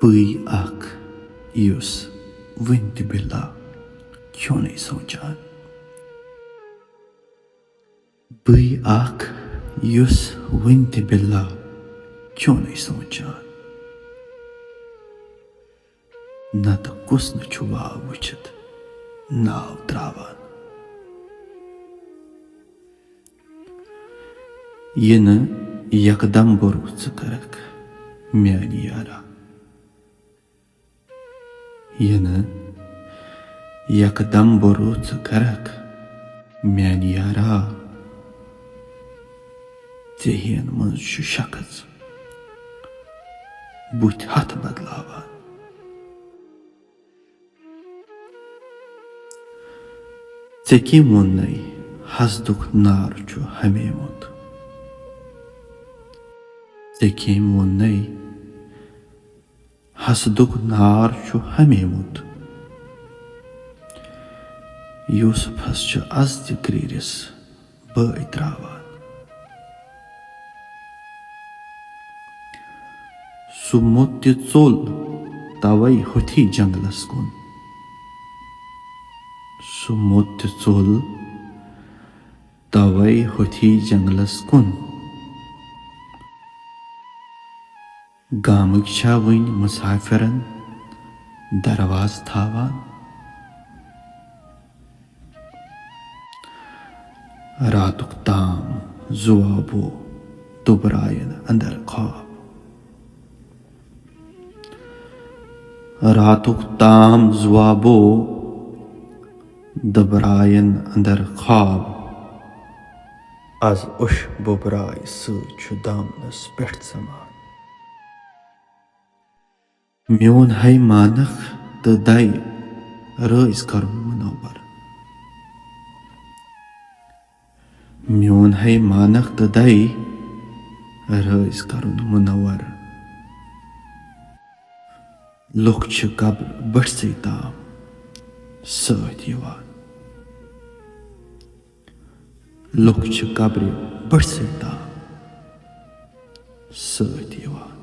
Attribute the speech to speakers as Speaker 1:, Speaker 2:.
Speaker 1: Bui ak yus winti billa क्यों नहीं सोचान Bui ak yus winti billa क्यों नहीं सोचान न तो कुछ न छुआ वुचित नाव त्रावान ये न यकदम बरूच करक म्यानी यारा ये न यकदम बरूच करक म्यानी यारा Tehen मंज छु शखस बुथ हथ बदलावान Teki मुन्नई हसदुक नार छु हमेमुत Teki मुन्नई हसदुक नार छु हमेमुत Yusufas छु अज़ क्रीरिस बई त्रावान Summutti zol tawai huthi janglas kun Summutti zol tawai huthi janglas kun Gamik shawin musafiran darwaz thawan Ratuk tam zuabo tubrayan andar khab रातुक ताम ज़्वाबो दबरायन अंदर ख्वाब आज उश बुबराय सु दामनस पेट समान म्योन है मानख त दाई रईस करुन मुनव्वर म्योन है मानख त दाई रईस करुन मुनव्वर Luk छु कब्र बड़से ताम सत यवान Luk छु कब्र बड़से ताम सत यवान